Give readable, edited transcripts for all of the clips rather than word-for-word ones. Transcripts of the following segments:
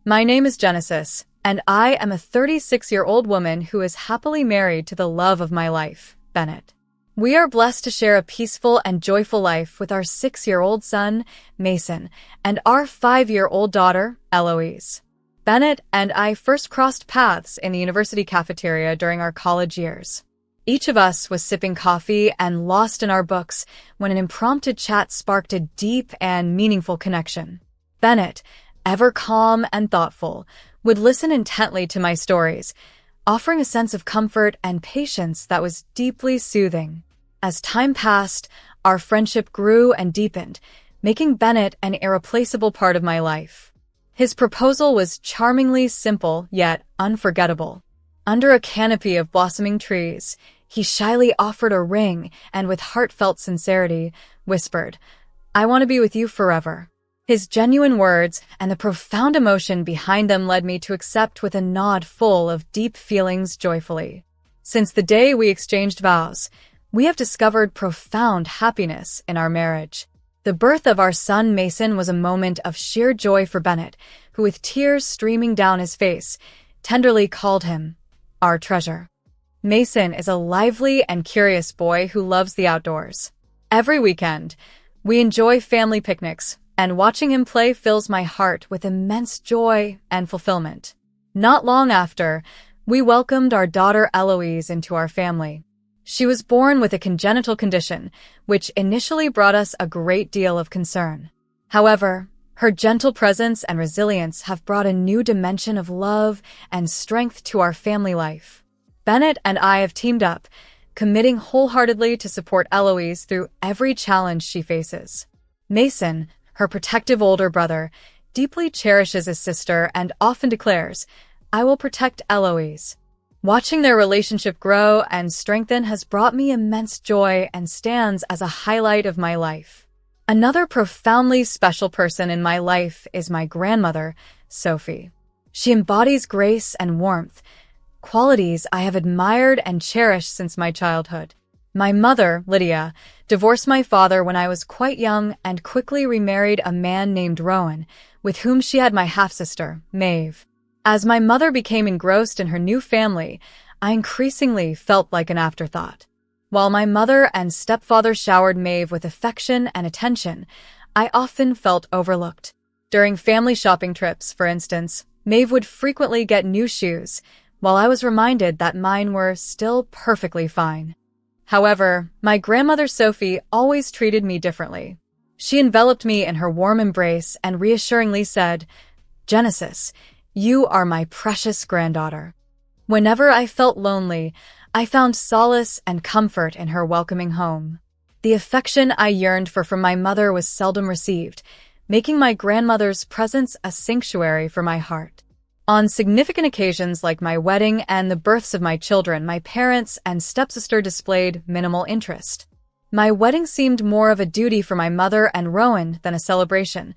My name is Genesis, and I am a 36-year-old woman who is happily married to the love of my life, Bennett. We are blessed to share a peaceful and joyful life with our 6-year-old son, Mason, and our 5-year-old daughter, Eloise. Bennett and I first crossed paths in the university cafeteria during our college years. Each of us was sipping coffee and lost in our books when an impromptu chat sparked a deep and meaningful connection. Bennett, ever calm and thoughtful, would listen intently to my stories, offering a sense of comfort and patience that was deeply soothing. As time passed, our friendship grew and deepened, making Bennett an irreplaceable part of my life. His proposal was charmingly simple yet unforgettable. Under a canopy of blossoming trees, he shyly offered a ring and with heartfelt sincerity whispered, "I want to be with you forever." His genuine words and the profound emotion behind them led me to accept with a nod full of deep feelings joyfully. Since the day we exchanged vows, we have discovered profound happiness in our marriage. The birth of our son Mason was a moment of sheer joy for Bennett, who with tears streaming down his face, tenderly called him our treasure. Mason is a lively and curious boy who loves the outdoors. Every weekend, we enjoy family picnics, and watching him play fills my heart with immense joy and fulfillment. Not long after, we welcomed our daughter Eloise into our family. She was born with a congenital condition, which initially brought us a great deal of concern. However, her gentle presence and resilience have brought a new dimension of love and strength to our family life. Bennett and I have teamed up, committing wholeheartedly to support Eloise through every challenge she faces. Mason, her protective older brother, deeply cherishes his sister and often declares, "I will protect Eloise." Watching their relationship grow and strengthen has brought me immense joy and stands as a highlight of my life. Another profoundly special person in my life is my grandmother, Sophie. She embodies grace and warmth, qualities I have admired and cherished since my childhood. My mother, Lydia, divorced my father when I was quite young and quickly remarried a man named Rowan, with whom she had my half-sister, Maeve. As my mother became engrossed in her new family, I increasingly felt like an afterthought. While my mother and stepfather showered Maeve with affection and attention, I often felt overlooked. During family shopping trips, for instance, Maeve would frequently get new shoes, while I was reminded that mine were still perfectly fine. However, my grandmother Sophie always treated me differently. She enveloped me in her warm embrace and reassuringly said, "Genesis, you are my precious granddaughter." Whenever I felt lonely, I found solace and comfort in her welcoming home. The affection I yearned for from my mother was seldom received, making my grandmother's presence a sanctuary for my heart. On significant occasions like my wedding and the births of my children, my parents and stepsister displayed minimal interest. My wedding seemed more of a duty for my mother and Rowan than a celebration.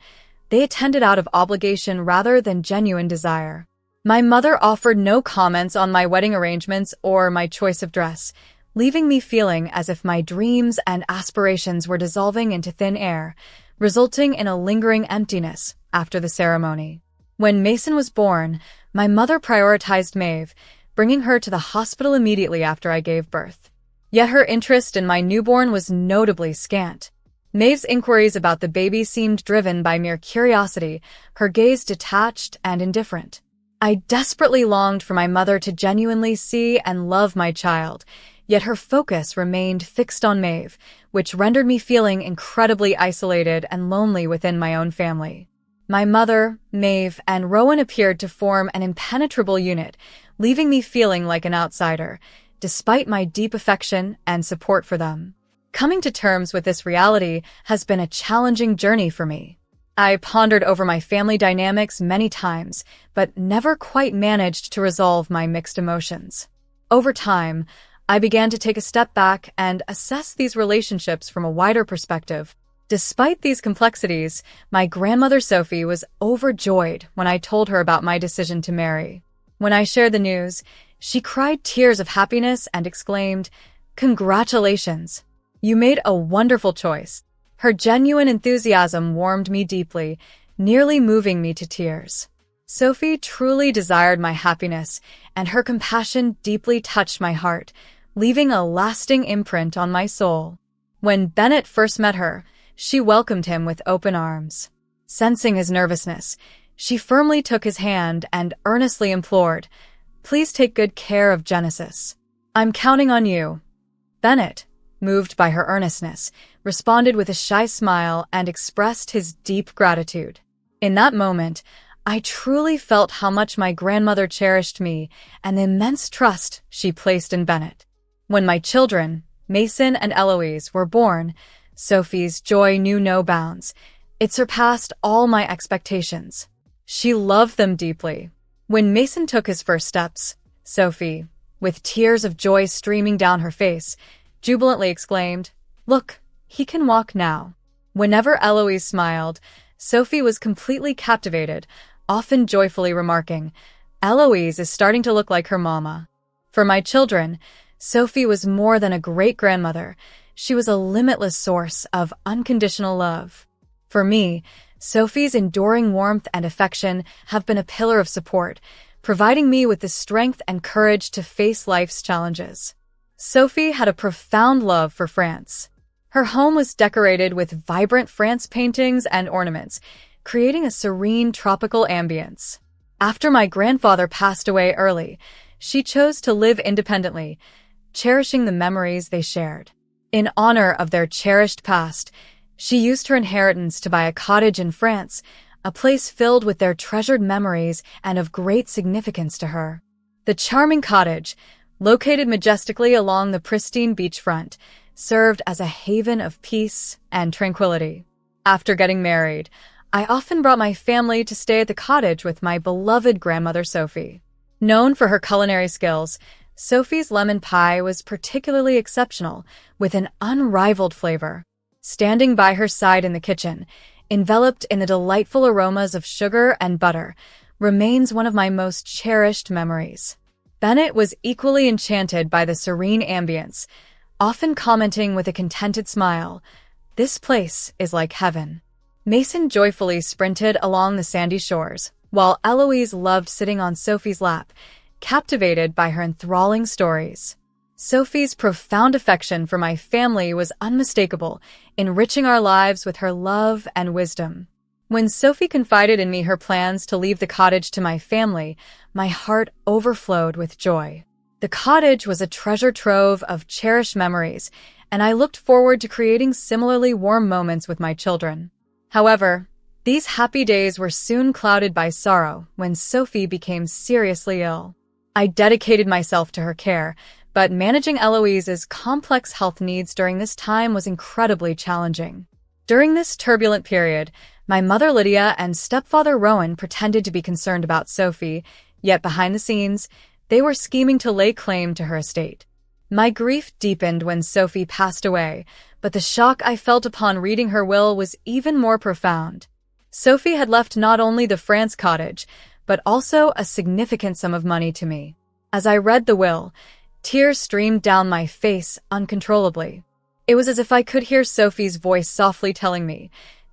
They attended out of obligation rather than genuine desire. My mother offered no comments on my wedding arrangements or my choice of dress, leaving me feeling as if my dreams and aspirations were dissolving into thin air, resulting in a lingering emptiness after the ceremony. When Mason was born, my mother prioritized Maeve, bringing her to the hospital immediately after I gave birth. Yet her interest in my newborn was notably scant. Maeve's inquiries about the baby seemed driven by mere curiosity, her gaze detached and indifferent. I desperately longed for my mother to genuinely see and love my child, yet her focus remained fixed on Maeve, which rendered me feeling incredibly isolated and lonely within my own family. My mother, Maeve, and Rowan appeared to form an impenetrable unit, leaving me feeling like an outsider, despite my deep affection and support for them. Coming to terms with this reality has been a challenging journey for me. I pondered over my family dynamics many times, but never quite managed to resolve my mixed emotions. Over time, I began to take a step back and assess these relationships from a wider perspective. Despite these complexities, my grandmother Sophie was overjoyed when I told her about my decision to marry. When I shared the news, she cried tears of happiness and exclaimed, "Congratulations! You made a wonderful choice." Her genuine enthusiasm warmed me deeply, nearly moving me to tears. Sophie truly desired my happiness, and her compassion deeply touched my heart, leaving a lasting imprint on my soul. When Bennett first met her, she welcomed him with open arms. Sensing his nervousness, she firmly took his hand and earnestly implored, "Please take good care of Genesis. I'm counting on you." Bennett, moved by her earnestness, responded with a shy smile and expressed his deep gratitude. In that moment, I truly felt how much my grandmother cherished me and the immense trust she placed in Bennett. When my children, Mason and Eloise, were born, Sophie's joy knew no bounds. It surpassed all my expectations. She loved them deeply. When Mason took his first steps, Sophie, with tears of joy streaming down her face, jubilantly exclaimed, "Look, he can walk now." Whenever Eloise smiled, Sophie was completely captivated, often joyfully remarking, "Eloise is starting to look like her mama." For my children, Sophie was more than a great-grandmother. She was a limitless source of unconditional love. For me, Sophie's enduring warmth and affection have been a pillar of support, providing me with the strength and courage to face life's challenges. Sophie had a profound love for France. Her home was decorated with vibrant France paintings and ornaments, creating a serene tropical ambience. After my grandfather passed away early, she chose to live independently, cherishing the memories they shared. In honor of their cherished past, she used her inheritance to buy a cottage in France, a place filled with their treasured memories and of great significance to her. The charming cottage, located majestically along the pristine beachfront, served as a haven of peace and tranquility. After getting married, I often brought my family to stay at the cottage with my beloved grandmother Sophie. Known for her culinary skills, Sophie's lemon pie was particularly exceptional, with an unrivaled flavor. Standing by her side in the kitchen, enveloped in the delightful aromas of sugar and butter, remains one of my most cherished memories. Bennett was equally enchanted by the serene ambience, often commenting with a contented smile, "This place is like heaven." Mason joyfully sprinted along the sandy shores, while Eloise loved sitting on Sophie's lap, captivated by her enthralling stories. Sophie's profound affection for my family was unmistakable, enriching our lives with her love and wisdom. When Sophie confided in me her plans to leave the cottage to my family, my heart overflowed with joy. The cottage was a treasure trove of cherished memories, and I looked forward to creating similarly warm moments with my children. However, these happy days were soon clouded by sorrow when Sophie became seriously ill. I dedicated myself to her care, but managing Eloise's complex health needs during this time was incredibly challenging. During this turbulent period, my mother Lydia and stepfather Rowan pretended to be concerned about Sophie, yet behind the scenes, they were scheming to lay claim to her estate. My grief deepened when Sophie passed away, but the shock I felt upon reading her will was even more profound. Sophie had left not only the France cottage, but also a significant sum of money to me. As I read the will, tears streamed down my face uncontrollably. It was as if I could hear Sophie's voice softly telling me,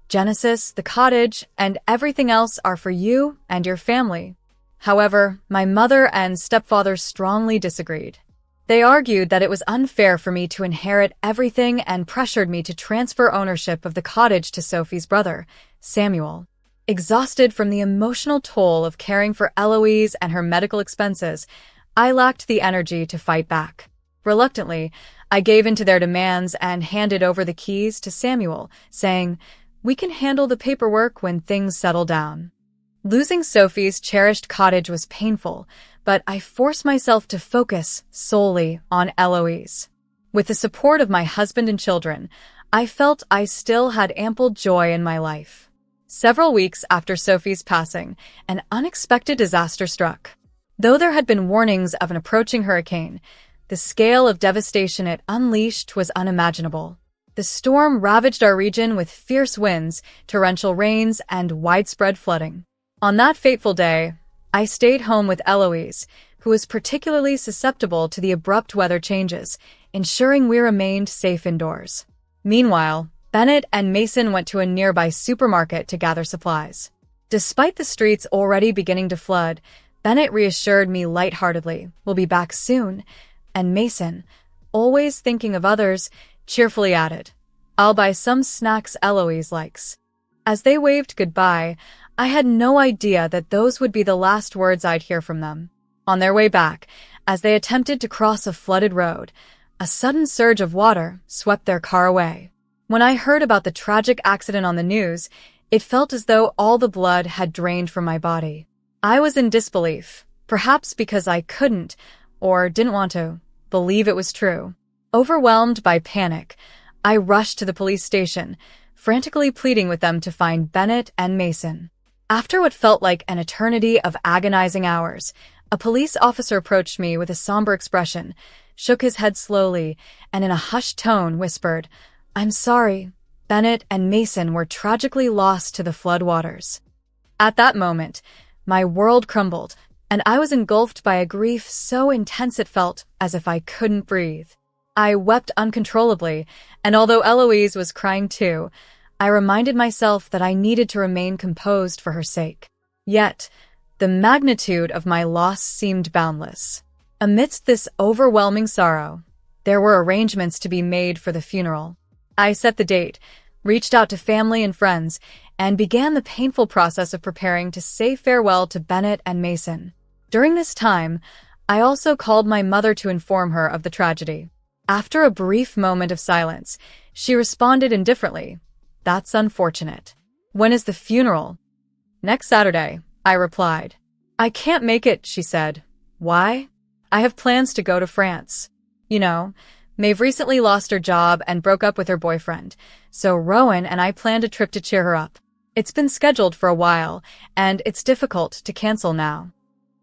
"Genesis, the cottage, and everything else are for you and your family." However, my mother and stepfather strongly disagreed. They argued that it was unfair for me to inherit everything and pressured me to transfer ownership of the cottage to Sophie's brother, Samuel. Exhausted from the emotional toll of caring for Eloise and her medical expenses, I lacked the energy to fight back. Reluctantly, I gave in to their demands and handed over the keys to Samuel, saying, "We can handle the paperwork when things settle down." Losing Sophie's cherished cottage was painful, but I forced myself to focus solely on Eloise. With the support of my husband and children, I felt I still had ample joy in my life. Several weeks after Sophie's passing, an unexpected disaster struck. Though there had been warnings of an approaching hurricane, the scale of devastation it unleashed was unimaginable. The storm ravaged our region with fierce winds, torrential rains, and widespread flooding. On that fateful day, I stayed home with Eloise, who was particularly susceptible to the abrupt weather changes, ensuring we remained safe indoors. Meanwhile, Bennett and Mason went to a nearby supermarket to gather supplies. Despite the streets already beginning to flood, Bennett reassured me lightheartedly, "We'll be back soon," and Mason, always thinking of others, cheerfully added, "I'll buy some snacks Eloise likes." As they waved goodbye, I had no idea that those would be the last words I'd hear from them. On their way back, as they attempted to cross a flooded road, a sudden surge of water swept their car away. When I heard about the tragic accident on the news, it felt as though all the blood had drained from my body. I was in disbelief, perhaps because I couldn't, or didn't want to, believe it was true. Overwhelmed by panic, I rushed to the police station, frantically pleading with them to find Bennett and Mason. After what felt like an eternity of agonizing hours, a police officer approached me with a somber expression, shook his head slowly, and in a hushed tone whispered, "I'm sorry, Bennett and Mason were tragically lost to the flood waters." At that moment, my world crumbled, and I was engulfed by a grief so intense it felt as if I couldn't breathe. I wept uncontrollably, and although Eloise was crying too, I reminded myself that I needed to remain composed for her sake. Yet, the magnitude of my loss seemed boundless. Amidst this overwhelming sorrow, there were arrangements to be made for the funeral. I set the date, reached out to family and friends, and began the painful process of preparing to say farewell to Bennett and Mason. During this time, I also called my mother to inform her of the tragedy. After a brief moment of silence, she responded indifferently, "That's unfortunate. When is the funeral?" "Next Saturday," I replied. "I can't make it," she said. "Why?" "I have plans to go to France. You know, Maeve recently lost her job and broke up with her boyfriend, so Rowan and I planned a trip to cheer her up. It's been scheduled for a while, and it's difficult to cancel now."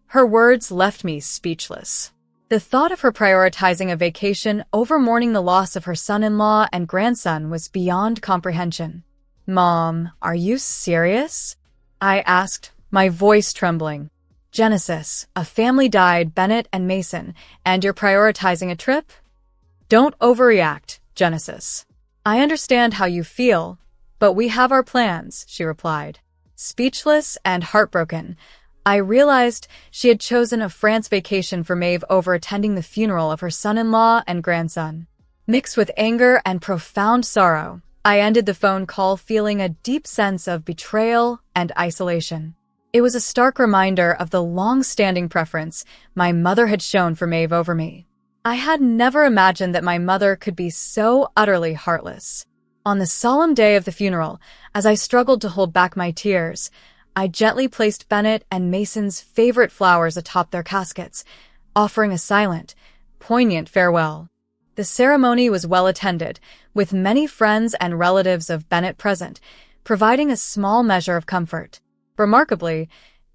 Her words left me speechless. The thought of her prioritizing a vacation over mourning the loss of her son-in-law and grandson was beyond comprehension. "Mom, are you serious?" I asked, my voice trembling. "Genesis, a family died, Bennett and Mason, and you're prioritizing a trip?" "Don't overreact, Genesis. I understand how you feel, but we have our plans," she replied. Speechless and heartbroken, I realized she had chosen a France vacation for Maeve over attending the funeral of her son-in-law and grandson. Mixed with anger and profound sorrow, I ended the phone call feeling a deep sense of betrayal and isolation. It was a stark reminder of the long-standing preference my mother had shown for Maeve over me. I had never imagined that my mother could be so utterly heartless. On the solemn day of the funeral, as I struggled to hold back my tears, I gently placed Bennett and Mason's favorite flowers atop their caskets, offering a silent, poignant farewell. The ceremony was well attended, with many friends and relatives of Bennett present, providing a small measure of comfort. Remarkably,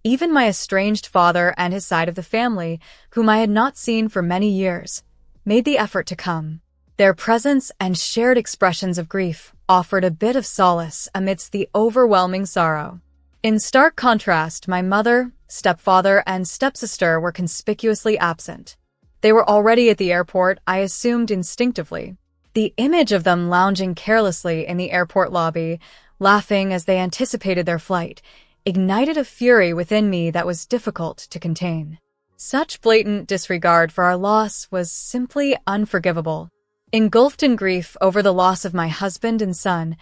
even my estranged father and his side of the family, whom I had not seen for many years, made the effort to come. Their presence and shared expressions of grief offered a bit of solace amidst the overwhelming sorrow. In stark contrast, my mother, stepfather, and stepsister were conspicuously absent. They were already at the airport, I assumed instinctively. The image of them lounging carelessly in the airport lobby, laughing as they anticipated their flight, ignited a fury within me that was difficult to contain. Such blatant disregard for our loss was simply unforgivable. Engulfed in grief over the loss of my husband and son,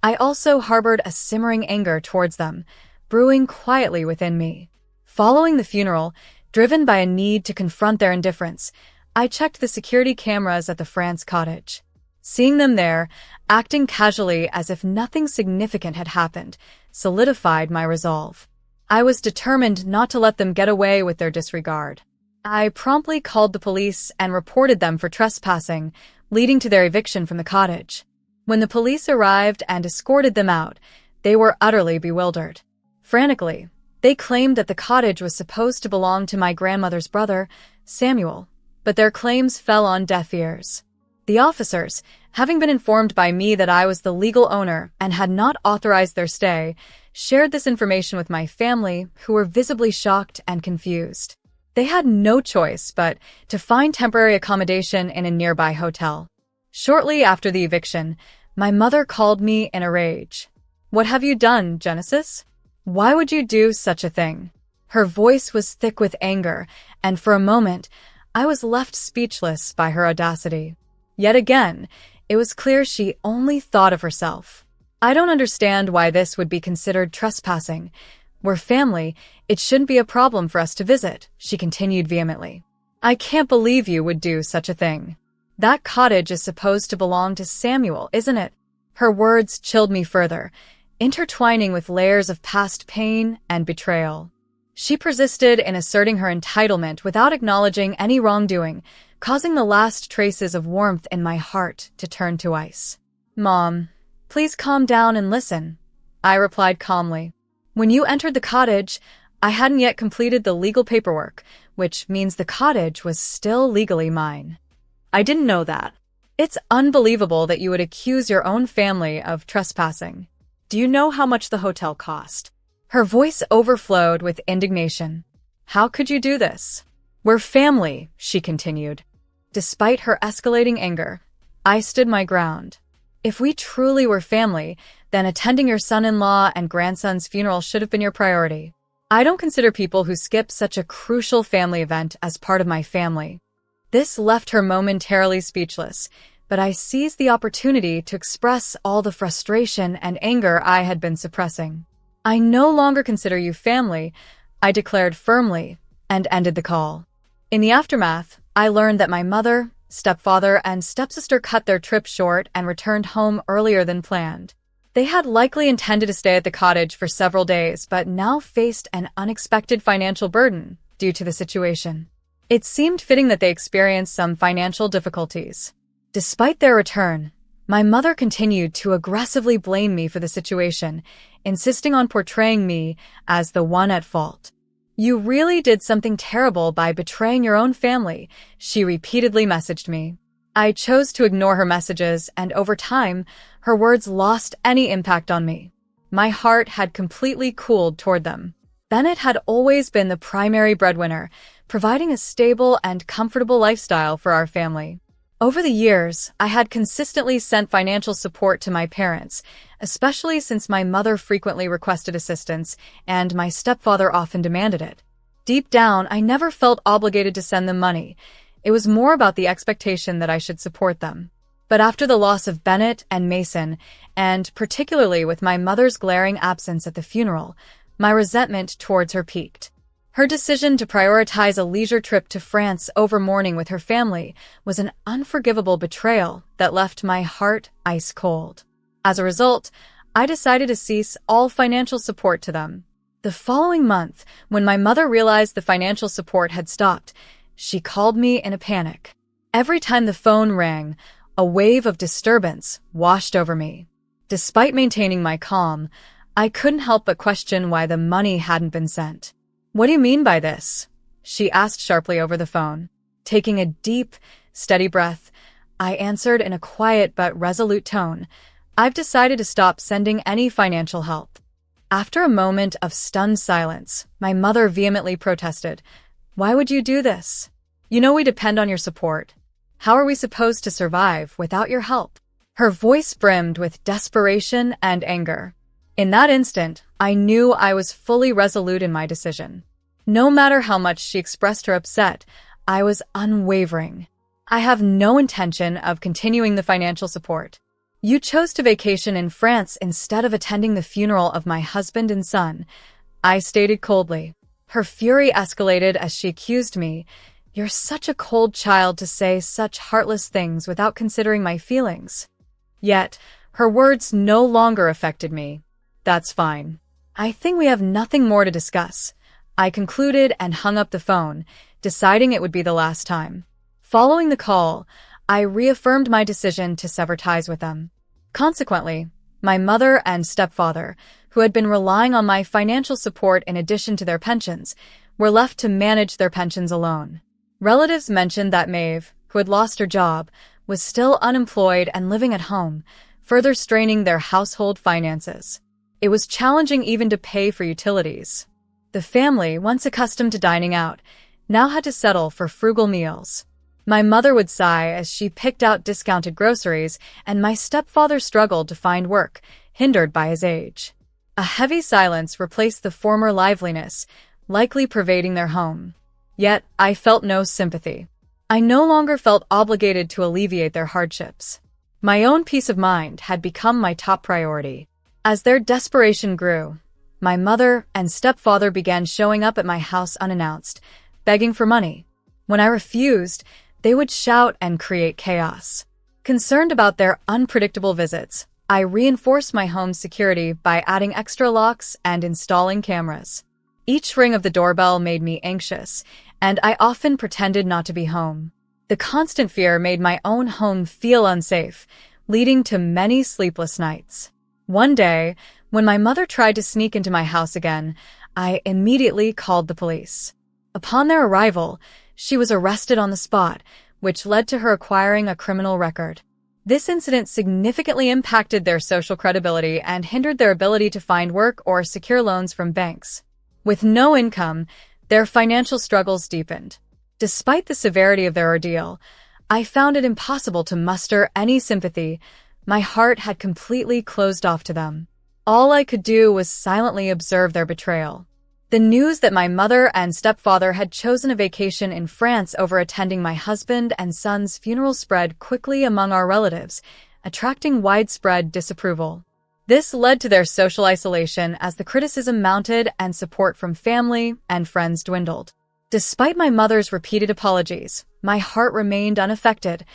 I also harbored a simmering anger towards them, brewing quietly within me. Following the funeral, driven by a need to confront their indifference, I checked the security cameras at the France cottage. Seeing them there, acting casually as if nothing significant had happened, solidified my resolve. I was determined not to let them get away with their disregard. I promptly called the police and reported them for trespassing, leading to their eviction from the cottage. When the police arrived and escorted them out, they were utterly bewildered. Frantically, they claimed that the cottage was supposed to belong to my grandmother's brother, Samuel, but their claims fell on deaf ears. The officers, having been informed by me that I was the legal owner and had not authorized their stay, shared this information with my family, who were visibly shocked and confused. They had no choice but to find temporary accommodation in a nearby hotel. Shortly after the eviction, my mother called me in a rage. "What have you done, Genesis? Why would you do such a thing? Her voice was thick with anger, and for a moment, I was left speechless by her audacity. Yet again, it was clear she only thought of herself. I don't understand why this would be considered trespassing. We're family, it shouldn't be a problem for us to visit, she continued vehemently. I can't believe you would do such a thing. That cottage is supposed to belong to Samuel, isn't it? Her words chilled me further, intertwining with layers of past pain and betrayal. She persisted in asserting her entitlement without acknowledging any wrongdoing, causing the last traces of warmth in my heart to turn to ice. Mom, please calm down and listen, I replied calmly. When you entered the cottage, I hadn't yet completed the legal paperwork, which means the cottage was still legally mine. I didn't know that. It's unbelievable that you would accuse your own family of trespassing. Do you know how much the hotel cost? Her voice overflowed with indignation. How could you do this? We're family, she continued. Despite her escalating anger, I stood my ground. If we truly were family, then attending your son-in-law and grandson's funeral should have been your priority. I don't consider people who skip such a crucial family event as part of my family. This left her momentarily speechless, but I seized the opportunity to express all the frustration and anger I had been suppressing. I no longer consider you family, I declared firmly, and ended the call. In the aftermath, I learned that my mother, stepfather, and stepsister cut their trip short and returned home earlier than planned. They had likely intended to stay at the cottage for several days, but now faced an unexpected financial burden due to the situation. It seemed fitting that they experienced some financial difficulties. Despite their return, my mother continued to aggressively blame me for the situation, insisting on portraying me as the one at fault. You really did something terrible by betraying your own family, she repeatedly messaged me. I chose to ignore her messages, and over time, her words lost any impact on me. My heart had completely cooled toward them. Bennett had always been the primary breadwinner, providing a stable and comfortable lifestyle for our family. Over the years, I had consistently sent financial support to my parents, especially since my mother frequently requested assistance and my stepfather often demanded it. Deep down, I never felt obligated to send them money. It was more about the expectation that I should support them. But after the loss of Bennett and Mason, and particularly with my mother's glaring absence at the funeral, my resentment towards her peaked. Her decision to prioritize a leisure trip to France over mourning with her family was an unforgivable betrayal that left my heart ice cold. As a result, I decided to cease all financial support to them. The following month, when my mother realized the financial support had stopped, she called me in a panic. Every time the phone rang, a wave of disturbance washed over me. Despite maintaining my calm, I couldn't help but question why the money hadn't been sent. What do you mean by this? She asked sharply over the phone. Taking a deep, steady breath, I answered in a quiet but resolute tone. I've decided to stop sending any financial help. After a moment of stunned silence, my mother vehemently protested. Why would you do this? You know we depend on your support. How are we supposed to survive without your help? Her voice brimmed with desperation and anger. In that instant, I knew I was fully resolute in my decision. No matter how much she expressed her upset, I was unwavering. I have no intention of continuing the financial support. You chose to vacation in France instead of attending the funeral of my husband and son, I stated coldly. Her fury escalated as she accused me. You're such a cold child to say such heartless things without considering my feelings. Yet, her words no longer affected me. That's fine. I think we have nothing more to discuss, I concluded and hung up the phone, deciding it would be the last time. Following the call, I reaffirmed my decision to sever ties with them. Consequently, my mother and stepfather, who had been relying on my financial support in addition to their pensions, were left to manage their pensions alone. Relatives mentioned that Maeve, who had lost her job, was still unemployed and living at home, further straining their household finances. It was challenging even to pay for utilities. The family, once accustomed to dining out, now had to settle for frugal meals. My mother would sigh as she picked out discounted groceries, and my stepfather struggled to find work, hindered by his age. A heavy silence replaced the former liveliness, likely pervading their home. Yet, I felt no sympathy. I no longer felt obligated to alleviate their hardships. My own peace of mind had become my top priority. As their desperation grew, my mother and stepfather began showing up at my house unannounced, begging for money. When I refused, they would shout and create chaos. Concerned about their unpredictable visits, I reinforced my home's security by adding extra locks and installing cameras. Each ring of the doorbell made me anxious, and I often pretended not to be home. The constant fear made my own home feel unsafe, leading to many sleepless nights. One day, when my mother tried to sneak into my house again, I immediately called the police. Upon their arrival, she was arrested on the spot, which led to her acquiring a criminal record. This incident significantly impacted their social credibility and hindered their ability to find work or secure loans from banks. With no income, their financial struggles deepened. Despite the severity of their ordeal, I found it impossible to muster any sympathy. My heart had completely closed off to them. All I could do was silently observe their betrayal. The news that my mother and stepfather had chosen a vacation in France over attending my husband and son's funeral spread quickly among our relatives, attracting widespread disapproval. This led to their social isolation as the criticism mounted and support from family and friends dwindled. Despite my mother's repeated apologies, my heart remained unaffected.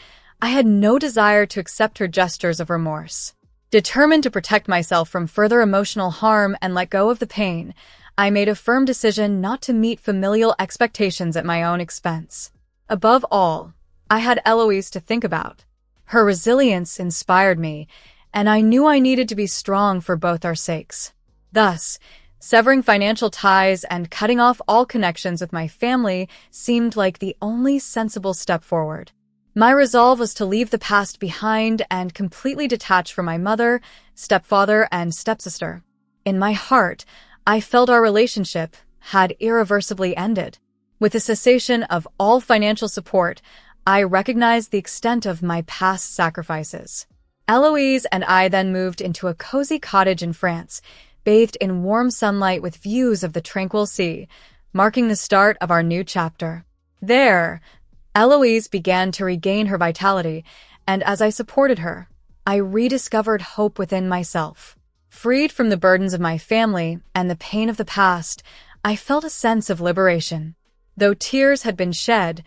I had no desire to accept her gestures of remorse. Determined to protect myself from further emotional harm and let go of the pain, I made a firm decision not to meet familial expectations at my own expense. Above all, I had Eloise to think about. Her resilience inspired me, and I knew I needed to be strong for both our sakes. Thus, severing financial ties and cutting off all connections with my family seemed like the only sensible step forward. My resolve was to leave the past behind and completely detach from my mother, stepfather, and stepsister. In my heart, I felt our relationship had irreversibly ended. With the cessation of all financial support, I recognized the extent of my past sacrifices. Eloise and I then moved into a cozy cottage in France, bathed in warm sunlight with views of the tranquil sea, marking the start of our new chapter. There, Eloise began to regain her vitality, and as I supported her, I rediscovered hope within myself. Freed from the burdens of my family and the pain of the past, I felt a sense of liberation. Though tears had been shed,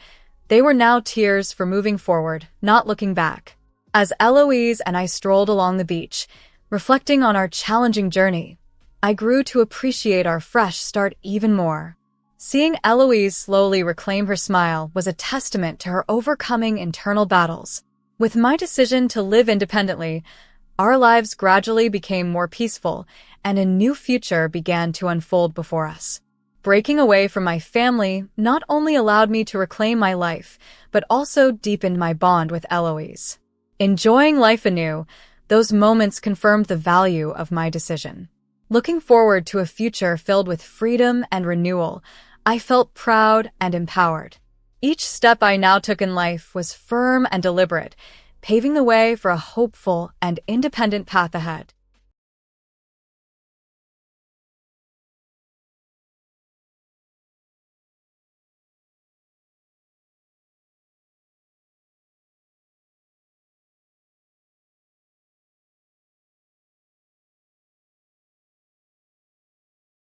they were now tears for moving forward, not looking back. As Eloise and I strolled along the beach, reflecting on our challenging journey, I grew to appreciate our fresh start even more. Seeing Eloise slowly reclaim her smile was a testament to her overcoming internal battles. With my decision to live independently, our lives gradually became more peaceful, and a new future began to unfold before us. Breaking away from my family not only allowed me to reclaim my life, but also deepened my bond with Eloise. Enjoying life anew, those moments confirmed the value of my decision. Looking forward to a future filled with freedom and renewal, I felt proud and empowered. Each step I now took in life was firm and deliberate, paving the way for a hopeful and independent path ahead.